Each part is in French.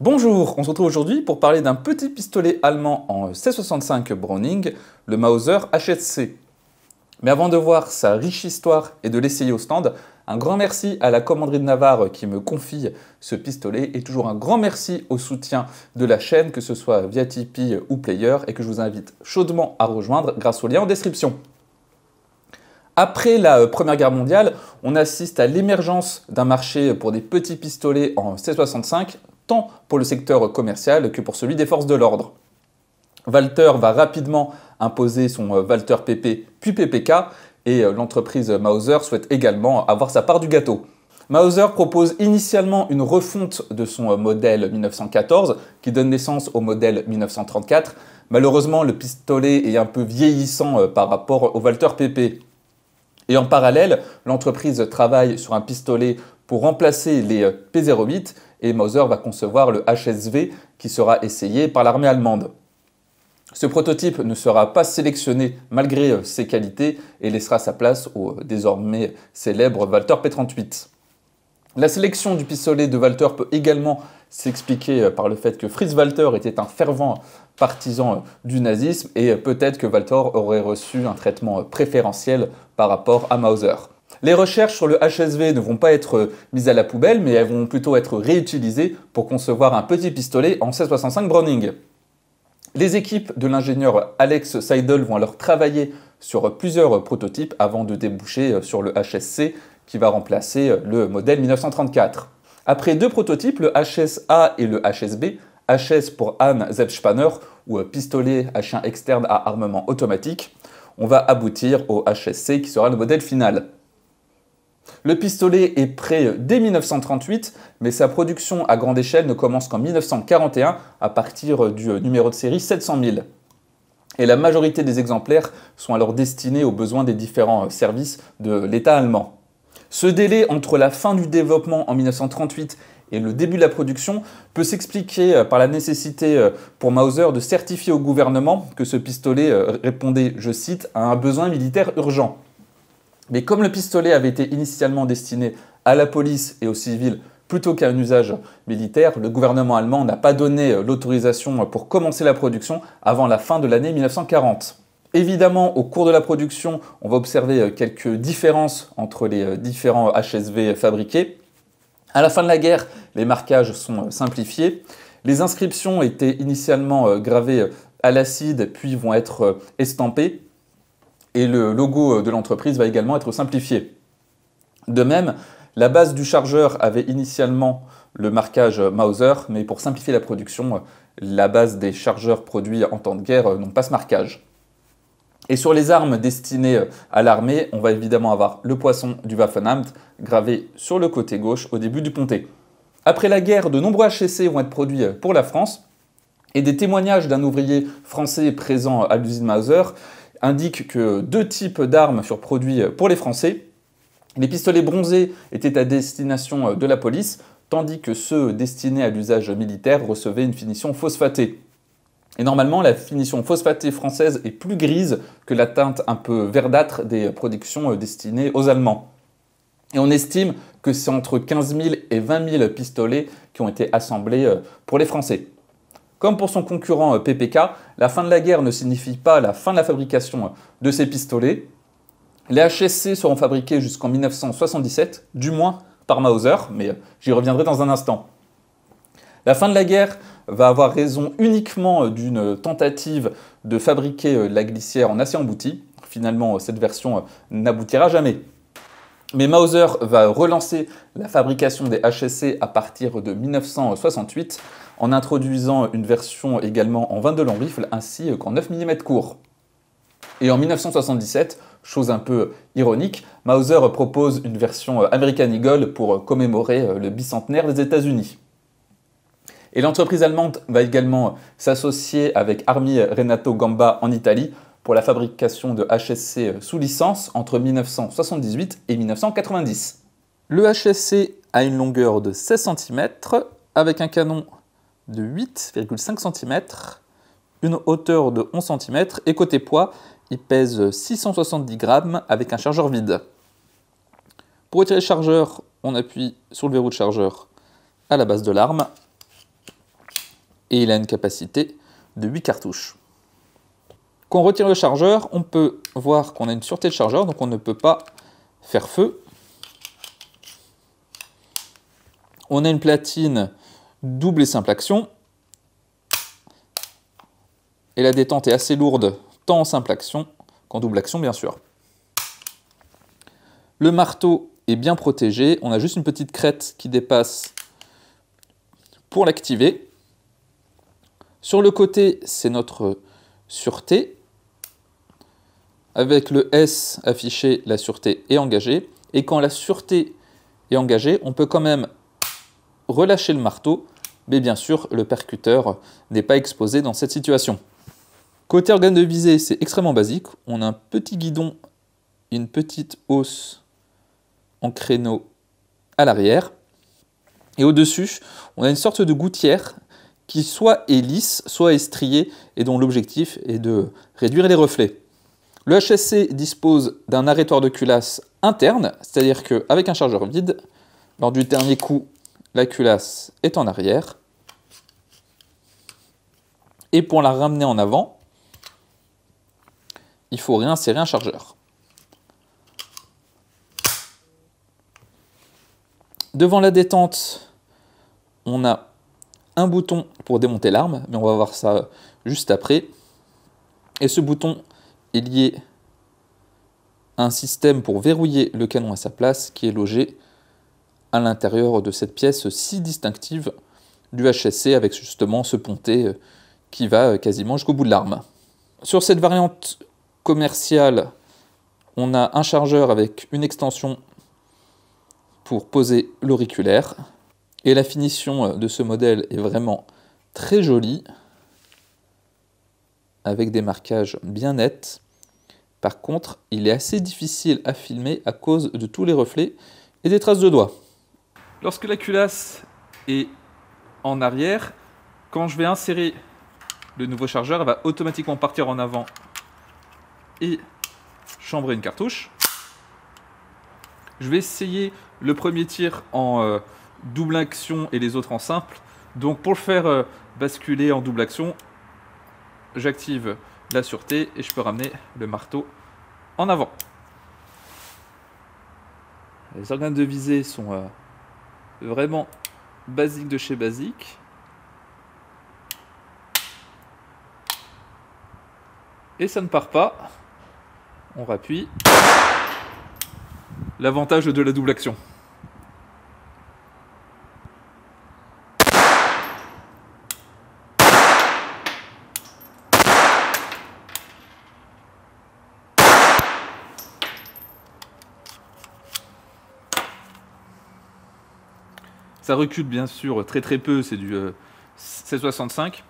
Bonjour, on se retrouve aujourd'hui pour parler d'un petit pistolet allemand en 1665 Browning, le Mauser HSC. Mais avant de voir sa riche histoire et de l'essayer au stand, un grand merci à la Commanderie de Navarre qui me confie ce pistolet et toujours un grand merci au soutien de la chaîne, que ce soit via Tipeee ou Player, et que je vous invite chaudement à rejoindre grâce au lien en description. Après la Première Guerre mondiale, on assiste à l'émergence d'un marché pour des petits pistolets en 1665, tant pour le secteur commercial que pour celui des forces de l'ordre. Walther va rapidement imposer son Walther PP puis PPK et l'entreprise Mauser souhaite également avoir sa part du gâteau. Mauser propose initialement une refonte de son modèle 1914 qui donne naissance au modèle 1934. Malheureusement, le pistolet est un peu vieillissant par rapport au Walther PP. Et en parallèle, l'entreprise travaille sur un pistolet pour remplacer les P08 et Mauser va concevoir le HSV qui sera essayé par l'armée allemande. Ce prototype ne sera pas sélectionné malgré ses qualités et laissera sa place au désormais célèbre Walther P38. La sélection du pistolet de Walther peut également s'expliquer par le fait que Fritz Walter était un fervent partisan du nazisme et peut-être que Walther aurait reçu un traitement préférentiel par rapport à Mauser. Les recherches sur le HSV ne vont pas être mises à la poubelle, mais elles vont plutôt être réutilisées pour concevoir un petit pistolet en 1665 Browning. Les équipes de l'ingénieur Alex Seidel vont alors travailler sur plusieurs prototypes avant de déboucher sur le HSC qui va remplacer le modèle 1934. Après deux prototypes, le HSA et le HSB, HS pour Hahn Selbstspanner ou pistolet à chien externe à armement automatique, on va aboutir au HSC qui sera le modèle final. Le pistolet est prêt dès 1938, mais sa production à grande échelle ne commence qu'en 1941 à partir du numéro de série 700 000. Et la majorité des exemplaires sont alors destinés aux besoins des différents services de l'État allemand. Ce délai entre la fin du développement en 1938 et le début de la production peut s'expliquer par la nécessité pour Mauser de certifier au gouvernement que ce pistolet répondait, je cite, à un besoin militaire urgent. Mais comme le pistolet avait été initialement destiné à la police et aux civils plutôt qu'à un usage militaire, le gouvernement allemand n'a pas donné l'autorisation pour commencer la production avant la fin de l'année 1940. Évidemment, au cours de la production, on va observer quelques différences entre les différents HSV fabriqués. À la fin de la guerre, les marquages sont simplifiés. Les inscriptions étaient initialement gravées à l'acide, puis vont être estampées. Et le logo de l'entreprise va également être simplifié. De même, la base du chargeur avait initialement le marquage Mauser, mais pour simplifier la production, la base des chargeurs produits en temps de guerre n'ont pas ce marquage. Et sur les armes destinées à l'armée, on va évidemment avoir le poisson du Waffenamt gravé sur le côté gauche au début du pontet. Après la guerre, de nombreux HSC vont être produits pour la France, et des témoignages d'un ouvrier français présent à l'usine Mauser indiquent que deux types d'armes furent produits pour les Français. Les pistolets bronzés étaient à destination de la police, tandis que ceux destinés à l'usage militaire recevaient une finition phosphatée. Et normalement, la finition phosphatée française est plus grise que la teinte un peu verdâtre des productions destinées aux Allemands. Et on estime que c'est entre 15 000 et 20 000 pistolets qui ont été assemblés pour les Français. Comme pour son concurrent PPK, la fin de la guerre ne signifie pas la fin de la fabrication de ces pistolets. Les HSC seront fabriqués jusqu'en 1977, du moins par Mauser, mais j'y reviendrai dans un instant. La fin de la guerre va avoir raison uniquement d'une tentative de fabriquer la glissière en acier embouti. Finalement, cette version n'aboutira jamais. Mais Mauser va relancer la fabrication des HSC à partir de 1968 en introduisant une version également en 22 long rifle ainsi qu'en 9 mm court. Et en 1977, chose un peu ironique, Mauser propose une version American Eagle pour commémorer le bicentenaire des États-Unis. Et l'entreprise allemande va également s'associer avec Armi Renato Gamba en Italie pour la fabrication de HSC sous licence entre 1978 et 1990. Le HSC a une longueur de 16 cm avec un canon de 8,5 cm, une hauteur de 11 cm et côté poids, il pèse 670 grammes avec un chargeur vide. Pour retirer le chargeur, on appuie sur le verrou de chargeur à la base de l'arme et il a une capacité de 8 cartouches. Quand on retire le chargeur, on peut voir qu'on a une sûreté de chargeur, donc on ne peut pas faire feu. On a une platine double et simple action. Et la détente est assez lourde, tant en simple action qu'en double action, bien sûr. Le marteau est bien protégé. On a juste une petite crête qui dépasse pour l'activer. Sur le côté, c'est notre sûreté. Avec le S affiché, la sûreté est engagée. Et quand la sûreté est engagée, on peut quand même relâcher le marteau. Mais bien sûr, le percuteur n'est pas exposé dans cette situation. Côté organe de visée, c'est extrêmement basique. On a un petit guidon, une petite hausse en créneau à l'arrière. Et au-dessus, on a une sorte de gouttière qui soit est lisse, soit est striée, et dont l'objectif est de réduire les reflets. Le HSC dispose d'un arrêtoir de culasse interne, c'est-à-dire qu'avec un chargeur vide, lors du dernier coup, la culasse est en arrière. Et pour la ramener en avant, il faut réinsérer un chargeur. Devant la détente, on a un bouton pour démonter l'arme, mais on va voir ça juste après. Et ce bouton est lié à un système pour verrouiller le canon à sa place qui est logé à l'intérieur de cette pièce si distinctive du HSC avec justement ce pontet qui va quasiment jusqu'au bout de l'arme. Sur cette variante commerciale, on a un chargeur avec une extension pour poser l'auriculaire. Et la finition de ce modèle est vraiment très jolie, avec des marquages bien nets. Par contre, il est assez difficile à filmer à cause de tous les reflets et des traces de doigts. Lorsque la culasse est en arrière, quand je vais insérer le nouveau chargeur, elle va automatiquement partir en avant et chambrer une cartouche. Je vais essayer le premier tir en double action et les autres en simple. Donc pour le faire basculer en double action, j'active la sûreté et je peux ramener le marteau en avant. Les organes de visée sont vraiment basiques de chez basique. Et ça ne part pas. On rappuie. L'avantage de la double action. Ça recule bien sûr très peu, c'est du 1665.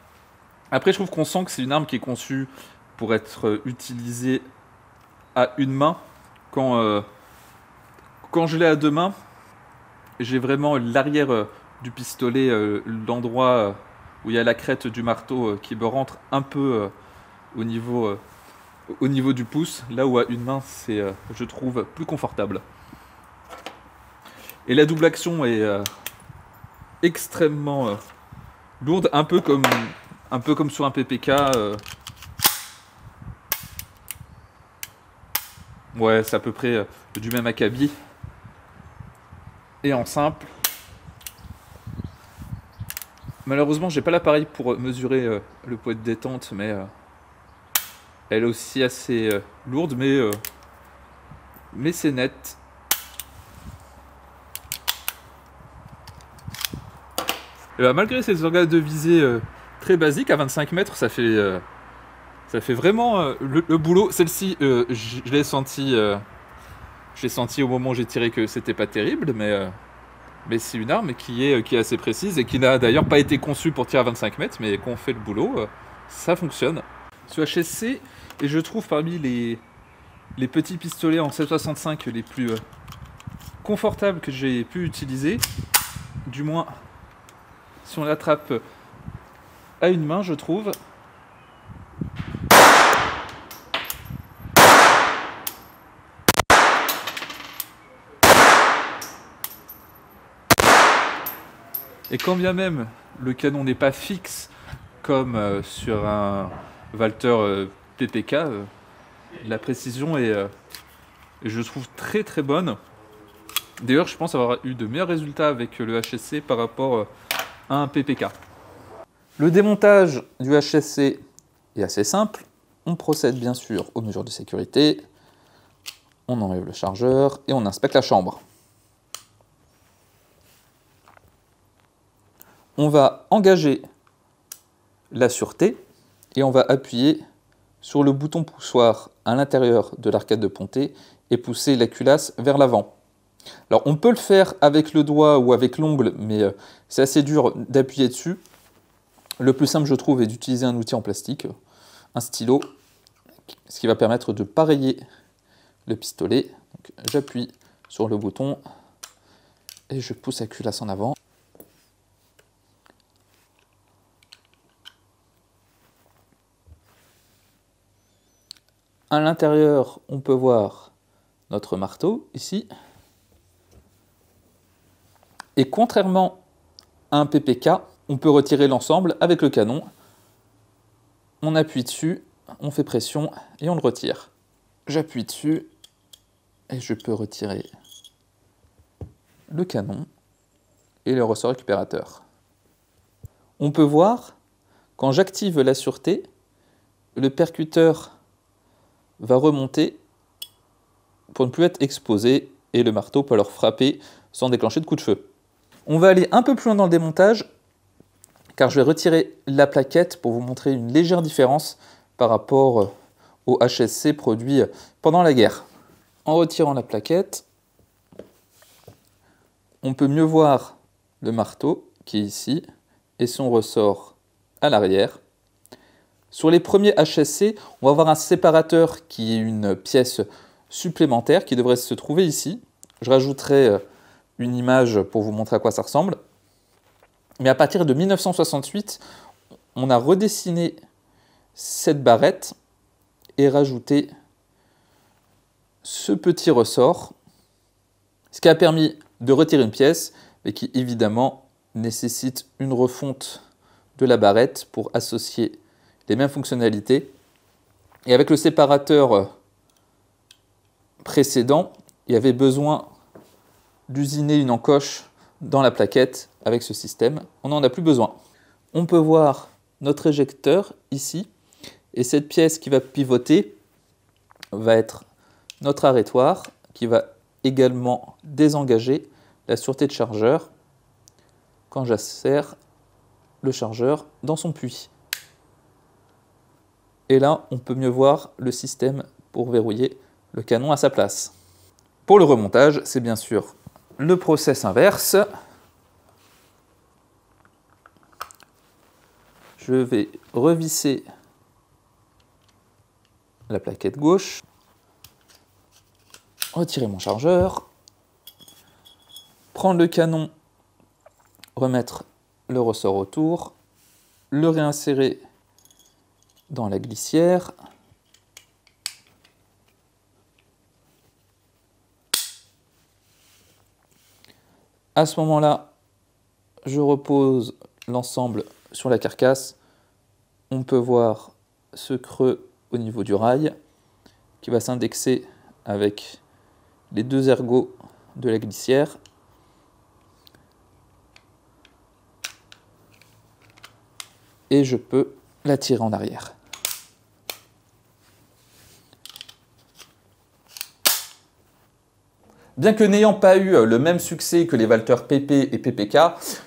Après je trouve qu'on sent que c'est une arme qui est conçue pour être utilisée à une main. Quand je l'ai à deux mains, j'ai vraiment l'arrière du pistolet, l'endroit où il y a la crête du marteau qui me rentre un peu au niveau du pouce, là où à une main c'est, je trouve, plus confortable. Et la double action est extrêmement lourde, un peu comme sur un PPK. Ouais, c'est à peu près du même acabit. Et en simple. Malheureusement, j'ai pas l'appareil pour mesurer le poids de détente, mais elle est aussi assez lourde, mais c'est net. Et bah, malgré ces organes de visée très basiques, à 25 mètres, ça fait vraiment le boulot. Celle-ci, je l'ai senti au moment où j'ai tiré que c'était pas terrible, mais c'est une arme qui est assez précise et qui n'a d'ailleurs pas été conçue pour tirer à 25 mètres, mais quand on fait le boulot, ça fonctionne. Ce HSC est, je trouve, parmi les petits pistolets en 7,65 les plus confortables que j'ai pu utiliser, du moins si on l'attrape à une main, je trouve. Et quand bien même le canon n'est pas fixe comme sur un Walther PPK. La précision est, je trouve, très très bonne. D'ailleurs, je pense avoir eu de meilleurs résultats avec le HSC par rapport à un PPK. Le démontage du HSC est assez simple. On procède bien sûr aux mesures de sécurité. On enlève le chargeur et on inspecte la chambre. On va engager la sûreté et on va appuyer sur le bouton poussoir à l'intérieur de l'arcade de pontée et pousser la culasse vers l'avant. Alors on peut le faire avec le doigt ou avec l'ongle, mais c'est assez dur d'appuyer dessus. Le plus simple, je trouve, est d'utiliser un outil en plastique, un stylo, ce qui va permettre de pareiller le pistolet. J'appuie sur le bouton et je pousse la culasse en avant. À l'intérieur, on peut voir notre marteau ici. Et contrairement à un PPK, on peut retirer l'ensemble avec le canon. On appuie dessus, on fait pression et on le retire. J'appuie dessus et je peux retirer le canon et le ressort récupérateur. On peut voir, quand j'active la sûreté, le percuteur va remonter pour ne plus être exposé et le marteau peut alors frapper sans déclencher de coup de feu. On va aller un peu plus loin dans le démontage car je vais retirer la plaquette pour vous montrer une légère différence par rapport au HSC produit pendant la guerre. En retirant la plaquette, on peut mieux voir le marteau qui est ici et son ressort à l'arrière. Sur les premiers HSC, on va avoir un séparateur qui est une pièce supplémentaire qui devrait se trouver ici. Je rajouterai une image pour vous montrer à quoi ça ressemble. Mais à partir de 1968, on a redessiné cette barrette et rajouté ce petit ressort, ce qui a permis de retirer une pièce, mais qui évidemment nécessite une refonte de la barrette pour associer les mêmes fonctionnalités. Et avec le séparateur précédent, il y avait besoin d'usiner une encoche dans la plaquette. Avec ce système, on n'en a plus besoin. On peut voir notre éjecteur ici, et cette pièce qui va pivoter va être notre arrêtoir, qui va également désengager la sûreté de chargeur quand j'insère le chargeur dans son puits. Et là, on peut mieux voir le système pour verrouiller le canon à sa place. Pour le remontage, c'est bien sûr le process inverse. Je vais revisser la plaquette gauche, retirer mon chargeur, prendre le canon, remettre le ressort autour, le réinsérer dans la glissière. À ce moment-là, je repose l'ensemble sur la carcasse. On peut voir ce creux au niveau du rail qui va s'indexer avec les deux ergots de la glissière. Et je peux la tirer en arrière. Bien que n'ayant pas eu le même succès que les Walther PP et PPK,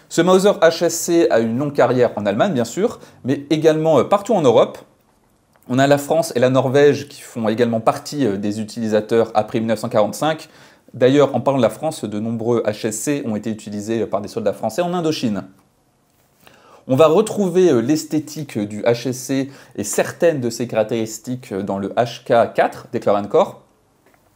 ce Mauser HSC a une longue carrière en Allemagne bien sûr, mais également partout en Europe. On a la France et la Norvège qui font également partie des utilisateurs après 1945. D'ailleurs, en parlant de la France, de nombreux HSC ont été utilisés par des soldats français en Indochine. On va retrouver l'esthétique du HSC et certaines de ses caractéristiques dans le HK4 d'Eclair & Corps.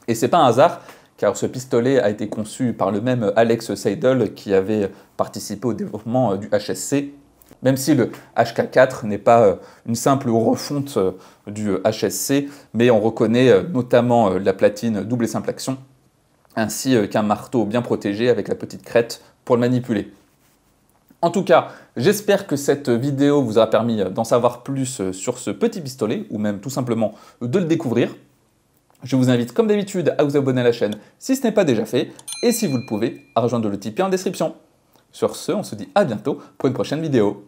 Et c'est pas un hasard, car ce pistolet a été conçu par le même Alex Seidel qui avait participé au développement du HSC, même si le HK4 n'est pas une simple refonte du HSC, mais on reconnaît notamment la platine double et simple action, ainsi qu'un marteau bien protégé avec la petite crête pour le manipuler. En tout cas, j'espère que cette vidéo vous a permis d'en savoir plus sur ce petit pistolet, ou même tout simplement de le découvrir. Je vous invite comme d'habitude à vous abonner à la chaîne si ce n'est pas déjà fait, et si vous le pouvez, à rejoindre le Tipeee en description. Sur ce, on se dit à bientôt pour une prochaine vidéo.